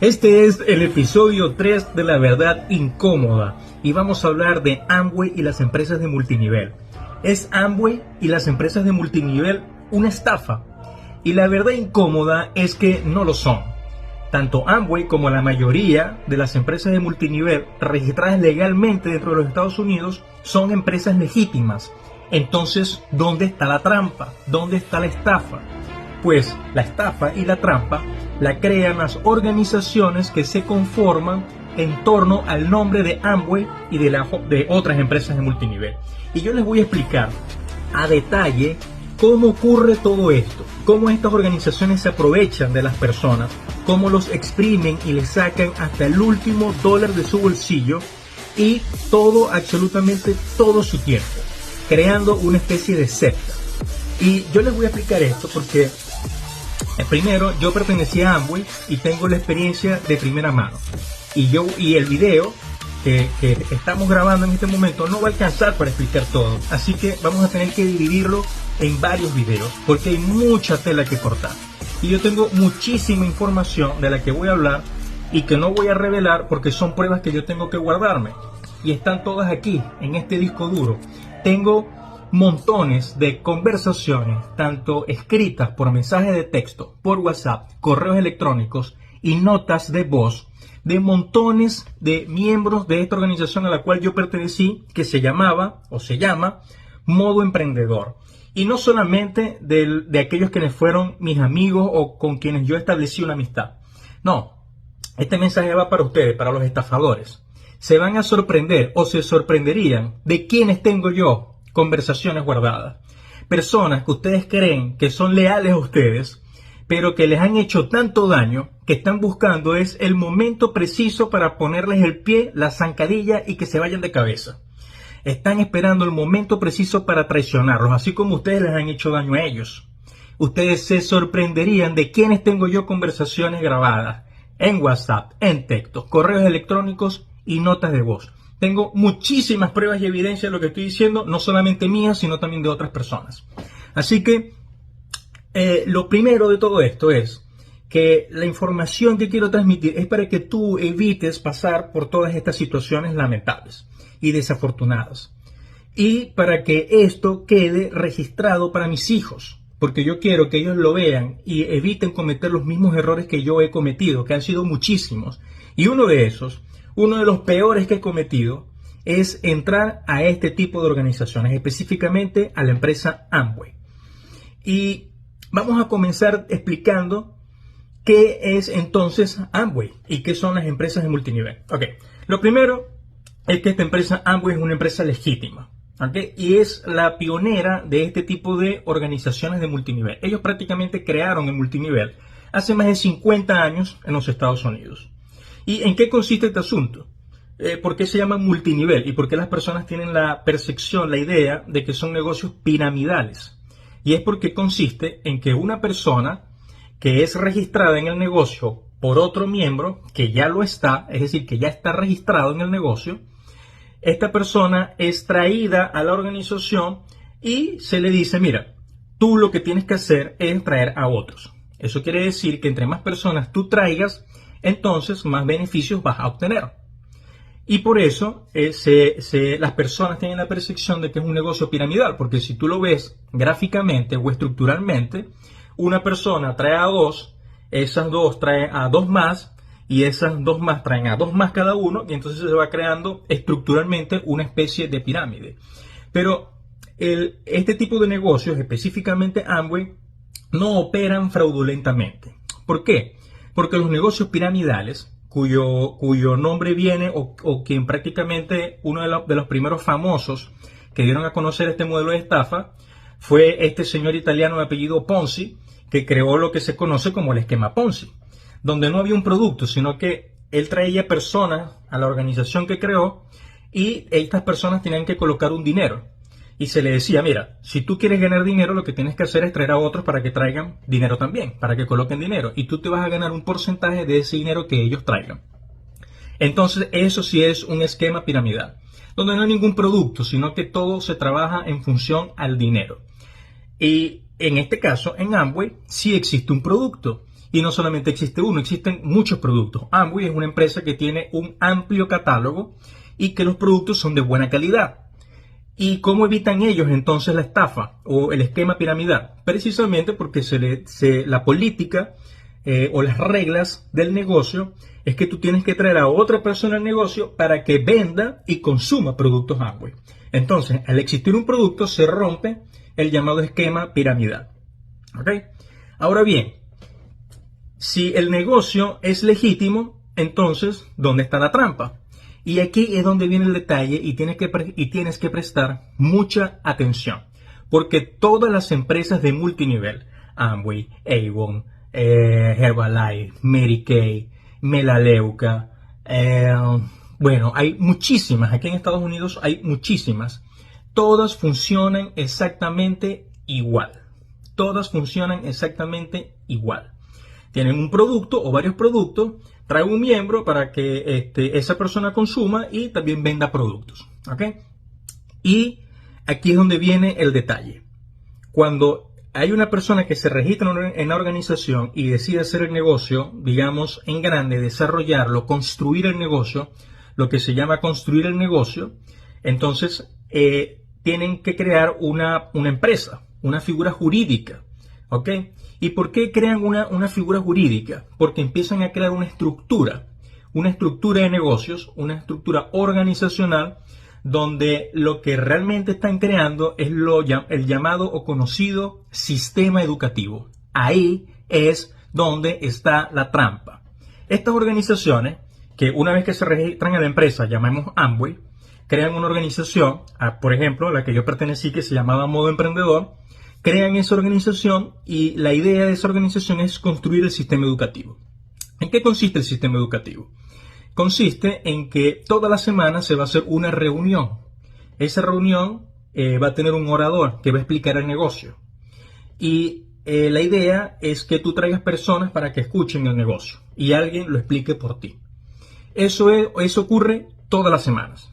Este es el episodio 3 de La Verdad Incómoda y vamos a hablar de Amway y las empresas de multinivel. ¿Es Amway y las empresas de multinivel una estafa? Y la verdad incómoda es que no lo son. Tanto Amway como la mayoría de las empresas de multinivel registradas legalmente dentro de los Estados Unidos son empresas legítimas. Entonces, ¿dónde está la trampa? ¿Dónde está la estafa? Pues la estafa y la trampa la crean las organizaciones que se conforman en torno al nombre de Amway y de otras empresas de multinivel. Y yo les voy a explicar a detalle cómo ocurre todo esto, cómo estas organizaciones se aprovechan de las personas, cómo los exprimen y les sacan hasta el último dólar de su bolsillo y todo, absolutamente todo su tiempo, creando una especie de secta. Y yo les voy a explicar esto porque primero, yo pertenecía a Amway y tengo la experiencia de primera mano. Y el video que estamos grabando en este momento no va a alcanzar para explicar todo. Así que vamos a tener que dividirlo en varios videos porque hay mucha tela que cortar. Y yo tengo muchísima información de la que voy a hablar y que no voy a revelar porque son pruebas que yo tengo que guardarme. Y están todas aquí, en este disco duro. Tengo montones de conversaciones, tanto escritas por mensaje de texto, por WhatsApp, correos electrónicos y notas de voz de montones de miembros de esta organización a la cual yo pertenecí, que se llamaba o se llama Modo Emprendedor. Y no solamente de aquellos quienes fueron mis amigos o con quienes yo establecí una amistad. No, este mensaje va para ustedes, para los estafadores. Se van a sorprender o se sorprenderían de quiénes tengo yo conversaciones guardadas. Personas que ustedes creen que son leales a ustedes, pero que les han hecho tanto daño que están buscando es el momento preciso para ponerles el pie, la zancadilla y que se vayan de cabeza. Están esperando el momento preciso para traicionarlos, así como ustedes les han hecho daño a ellos. Ustedes se sorprenderían de quiénes tengo yo conversaciones grabadas en WhatsApp, en textos, correos electrónicos y notas de voz. Tengo muchísimas pruebas y evidencias de lo que estoy diciendo, no solamente mías, sino también de otras personas. Así que lo primero de todo esto es que la información que quiero transmitir es para que tú evites pasar por todas estas situaciones lamentables y desafortunadas. Y para que esto quede registrado para mis hijos, porque yo quiero que ellos lo vean y eviten cometer los mismos errores que yo he cometido, que han sido muchísimos. Y uno de los peores que he cometido es entrar a este tipo de organizaciones, específicamente a la empresa Amway. Y vamos a comenzar explicando qué es entonces Amway y qué son las empresas de multinivel. Okay. Lo primero es que esta empresa Amway es una empresa legítima, ¿okay? Y es la pionera de este tipo de organizaciones de multinivel. Ellos prácticamente crearon el multinivel hace más de 50 años en los Estados Unidos. ¿Y en qué consiste este asunto? ¿Por qué se llama multinivel? ¿Y por qué las personas tienen la percepción, la idea de que son negocios piramidales? Y es porque consiste en que una persona que es registrada en el negocio por otro miembro, que ya lo está, es decir, que ya está registrado en el negocio, esta persona es traída a la organización y se le dice, mira, tú lo que tienes que hacer es traer a otros. Eso quiere decir que entre más personas tú traigas, entonces más beneficios vas a obtener. Y por eso las personas tienen la percepción de que es un negocio piramidal, porque si tú lo ves gráficamente o estructuralmente, una persona trae a dos, esas dos traen a dos más, y esas dos más traen a dos más cada uno, y entonces se va creando estructuralmente una especie de pirámide. Pero este tipo de negocios, específicamente Amway, no operan fraudulentamente. ¿Por qué? Porque los negocios piramidales, cuyo nombre viene, o quien prácticamente uno de los primeros famosos que dieron a conocer este modelo de estafa, fue este señor italiano de apellido Ponzi, que creó lo que se conoce como el esquema Ponzi, donde no había un producto, sino que él traía personas a la organización que creó y estas personas tenían que colocar un dinero. Y se le decía, mira, si tú quieres ganar dinero, lo que tienes que hacer es traer a otros para que traigan dinero también, para que coloquen dinero. Y tú te vas a ganar un porcentaje de ese dinero que ellos traigan. Entonces, eso sí es un esquema piramidal, donde no hay ningún producto, sino que todo se trabaja en función al dinero. Y en este caso, en Amway, sí existe un producto. Y no solamente existe uno, existen muchos productos. Amway es una empresa que tiene un amplio catálogo y que los productos son de buena calidad. ¿Y cómo evitan ellos entonces la estafa o el esquema piramidal? Precisamente porque la política o las reglas del negocio es que tú tienes que traer a otra persona al negocio para que venda y consuma productos Amway. Entonces, al existir un producto, se rompe el llamado esquema piramidal. ¿Ok? Ahora bien, si el negocio es legítimo, entonces, ¿dónde está la trampa? Y aquí es donde viene el detalle y tienes que prestar mucha atención. Porque todas las empresas de multinivel, Amway, Avon, Herbalife, Mary Kay, Melaleuca, bueno, hay muchísimas. Aquí en Estados Unidos hay muchísimas. Todas funcionan exactamente igual. Todas funcionan exactamente igual. Tienen un producto o varios productos, traen un miembro para que esa persona consuma y también venda productos. ¿Ok? Y aquí es donde viene el detalle. Cuando hay una persona que se registra en la organización y decide hacer el negocio, digamos, en grande, desarrollarlo, construir el negocio, lo que se llama construir el negocio, entonces tienen que crear una empresa, una figura jurídica. ¿Ok? ¿Y por qué crean una figura jurídica? Porque empiezan a crear una estructura de negocios, una estructura organizacional, donde lo que realmente están creando es el llamado o conocido sistema educativo. Ahí es donde está la trampa. Estas organizaciones, que una vez que se registran a la empresa, llamamos Amway, crean una organización, por ejemplo, a la que yo pertenecí, que se llamaba Modo Emprendedor, crean esa organización y la idea de esa organización es construir el sistema educativo. ¿En qué consiste el sistema educativo? Consiste en que toda la semana se va a hacer una reunión. Esa reunión va a tener un orador que va a explicar el negocio. Y la idea es que tú traigas personas para que escuchen el negocio y alguien lo explique por ti. Eso ocurre todas las semanas.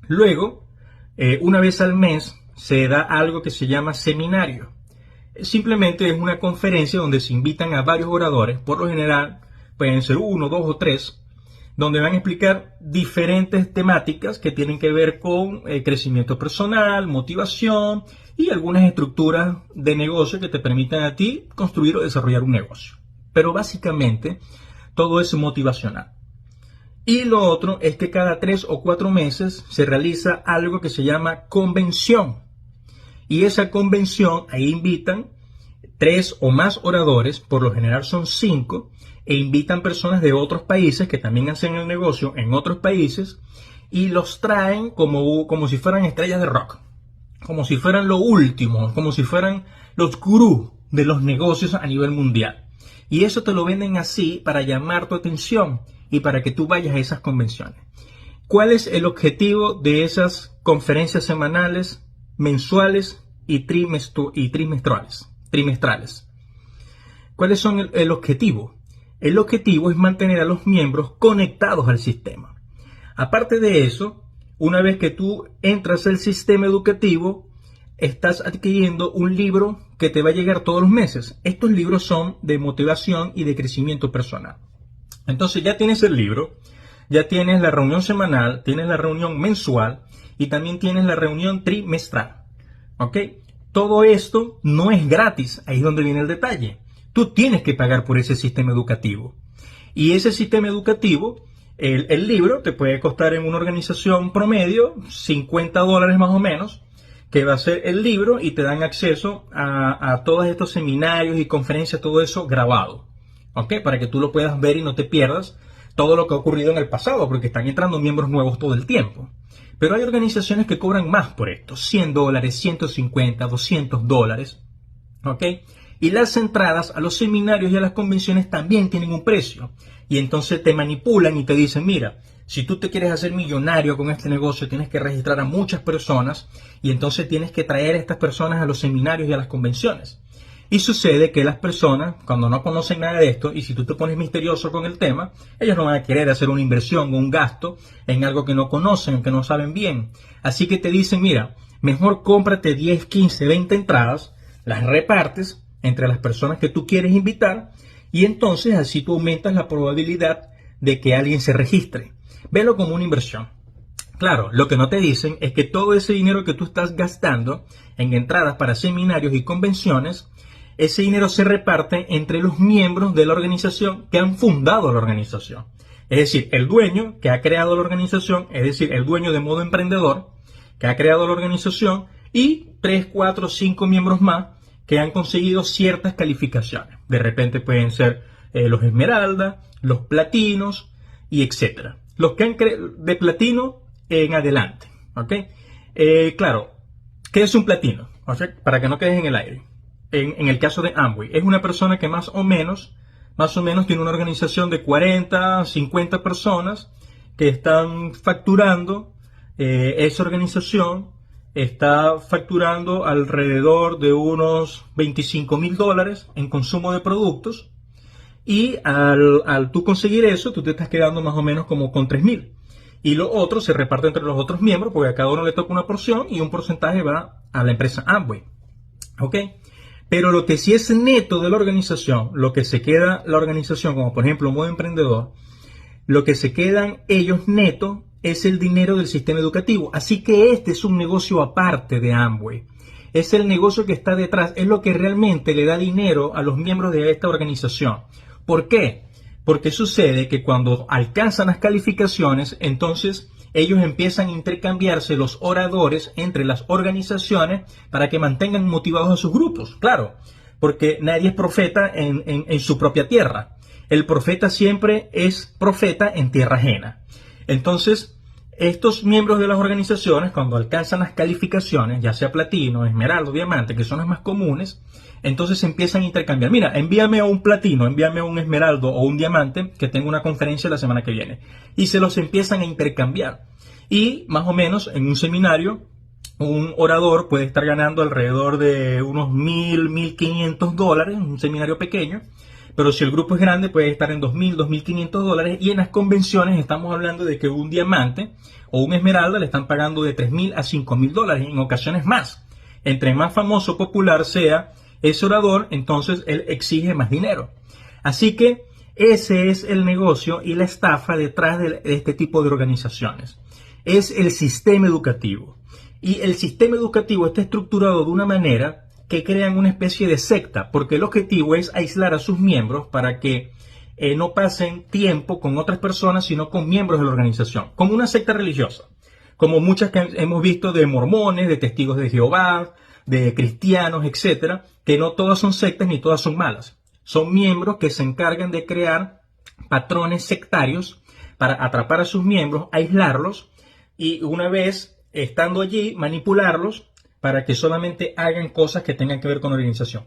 Luego, una vez al mes, se da algo que se llama seminario. Simplemente es una conferencia donde se invitan a varios oradores, por lo general pueden ser 1, 2 o 3, donde van a explicar diferentes temáticas que tienen que ver con crecimiento personal, motivación y algunas estructuras de negocio que te permitan a ti construir o desarrollar un negocio. Pero básicamente todo es motivacional. Y lo otro es que cada 3 o 4 meses se realiza algo que se llama convención. Y esa convención, ahí invitan 3 o más oradores, por lo general son 5, e invitan personas de otros países que también hacen el negocio en otros países y los traen como si fueran estrellas de rock, como si fueran lo último, como si fueran los gurús de los negocios a nivel mundial. Y eso te lo venden así para llamar tu atención y para que tú vayas a esas convenciones. ¿Cuál es el objetivo de esas conferencias semanales, mensuales y trimestrales? ¿Cuáles son el objetivo? El objetivo es mantener a los miembros conectados al sistema. Aparte de eso, una vez que tú entras al sistema educativo, estás adquiriendo un libro que te va a llegar todos los meses. Estos libros son de motivación y de crecimiento personal. Entonces ya tienes el libro, ya tienes la reunión semanal, tienes la reunión mensual y también tienes la reunión trimestral. ¿Ok? Todo esto no es gratis, ahí es donde viene el detalle. Tú tienes que pagar por ese sistema educativo. Y ese sistema educativo, el libro te puede costar en una organización promedio $50 más o menos, que va a ser el libro y te dan acceso a todos estos seminarios y conferencias, todo eso grabado. ¿Ok? Para que tú lo puedas ver y no te pierdas todo lo que ha ocurrido en el pasado, porque están entrando miembros nuevos todo el tiempo. Pero hay organizaciones que cobran más por esto, $100, $150, $200. ¿Ok? Y las entradas a los seminarios y a las convenciones también tienen un precio. Y entonces te manipulan y te dicen, mira, si tú te quieres hacer millonario con este negocio, tienes que registrar a muchas personas y entonces tienes que traer a estas personas a los seminarios y a las convenciones. Y sucede que las personas, cuando no conocen nada de esto, y si tú te pones misterioso con el tema, ellos no van a querer hacer una inversión o un gasto en algo que no conocen, que no saben bien. Así que te dicen, mira, mejor cómprate 10, 15, 20 entradas, las repartes entre las personas que tú quieres invitar Y entonces así tú aumentas la probabilidad de que alguien se registre. Velo como una inversión. Claro, lo que no te dicen es que todo ese dinero que tú estás gastando en entradas para seminarios y convenciones, ese dinero se reparte entre los miembros de la organización que han fundado la organización. Es decir, el dueño que ha creado la organización, es decir, el dueño de modo emprendedor que ha creado la organización y 3, 4, 5 miembros más que han conseguido ciertas calificaciones. De repente pueden ser los esmeralda, los platinos y etcétera. Los que han de platino en adelante, ¿ok? Claro, ¿qué es un platino? O sea, para que no quedes en el aire. En el caso de Amway, es una persona que más o menos tiene una organización de 40, 50 personas que están facturando, esa organización está facturando alrededor de unos $25,000 en consumo de productos y al tú conseguir eso, tú te estás quedando más o menos como con 3,000. Y lo otro se reparte entre los otros miembros porque a cada uno le toca una porción y un porcentaje va a la empresa Amway. ¿Ok? Pero lo que sí es neto de la organización, lo que se queda la organización, como por ejemplo modo emprendedor, lo que se quedan ellos neto es el dinero del sistema educativo. Así que este es un negocio aparte de Amway. Es el negocio que está detrás, es lo que realmente le da dinero a los miembros de esta organización. ¿Por qué? Porque sucede que cuando alcanzan las calificaciones, entonces ellos empiezan a intercambiarse los oradores entre las organizaciones para que mantengan motivados a sus grupos. Claro, porque nadie es profeta en su propia tierra. El profeta siempre es profeta en tierra ajena. Entonces, estos miembros de las organizaciones, cuando alcanzan las calificaciones, ya sea platino, esmeralda, diamante, que son las más comunes, entonces empiezan a intercambiar. Mira, envíame a un platino, envíame a un esmeralda o un diamante, que tengo una conferencia la semana que viene. Y se los empiezan a intercambiar. Y más o menos en un seminario, un orador puede estar ganando alrededor de unos $1,000, $1,500, un seminario pequeño. Pero si el grupo es grande, puede estar en $2,000, $2,500. Y en las convenciones estamos hablando de que un diamante o un esmeralda le están pagando de $3,000 a $5,000, en ocasiones más. Entre más famoso o popular sea ese orador, entonces él exige más dinero. Así que ese es el negocio y la estafa detrás de este tipo de organizaciones. Es el sistema educativo. Y el sistema educativo está estructurado de una manera que crean una especie de secta, porque el objetivo es aislar a sus miembros para que no pasen tiempo con otras personas, sino con miembros de la organización, como una secta religiosa, como muchas que hemos visto de mormones, de testigos de Jehová, de cristianos, etcétera, que no todas son sectas ni todas son malas. Son miembros que se encargan de crear patrones sectarios para atrapar a sus miembros, aislarlos y una vez estando allí manipularlos para que solamente hagan cosas que tengan que ver con la organización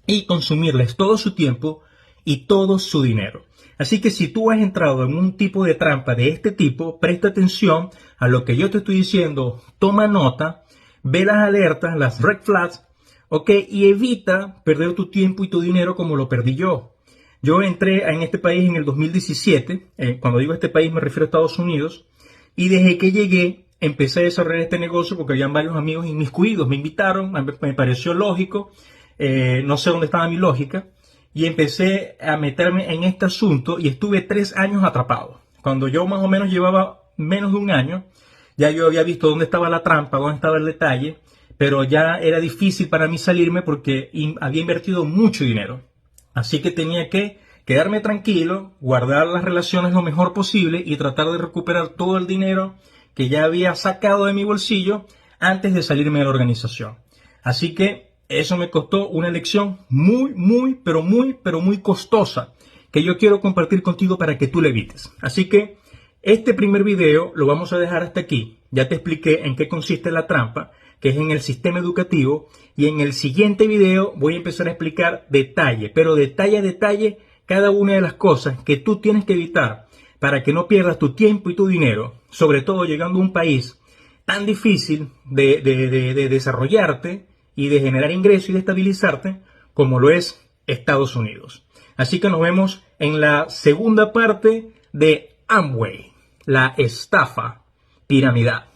y consumirles todo su tiempo y todo su dinero. Así que si tú has entrado en un tipo de trampa de este tipo, presta atención a lo que yo te estoy diciendo, toma nota, ve las alertas, las red flags, ¿ok? Y evita perder tu tiempo y tu dinero como lo perdí yo. Yo entré en este país en el 2017, cuando digo este país me refiero a Estados Unidos, y desde que llegué empecé a desarrollar este negocio porque habían varios amigos inmiscuidos, me invitaron, me pareció lógico, no sé dónde estaba mi lógica, y empecé a meterme en este asunto y estuve 3 años atrapado. Cuando yo más o menos llevaba menos de un año, ya yo había visto dónde estaba la trampa, dónde estaba el detalle, pero ya era difícil para mí salirme porque había invertido mucho dinero. Así que tenía que quedarme tranquilo, guardar las relaciones lo mejor posible y tratar de recuperar todo el dinero que ya había sacado de mi bolsillo antes de salirme de la organización. Así que eso me costó una lección muy costosa que yo quiero compartir contigo para que tú la evites. Así que este primer video lo vamos a dejar hasta aquí. Ya te expliqué en qué consiste la trampa, que es en el sistema educativo, y en el siguiente video voy a empezar a explicar detalle, pero detalle a detalle, cada una de las cosas que tú tienes que evitar para que no pierdas tu tiempo y tu dinero, sobre todo llegando a un país tan difícil de desarrollarte y de generar ingresos y de estabilizarte como lo es Estados Unidos. Así que nos vemos en la segunda parte de Amway, la estafa piramidal.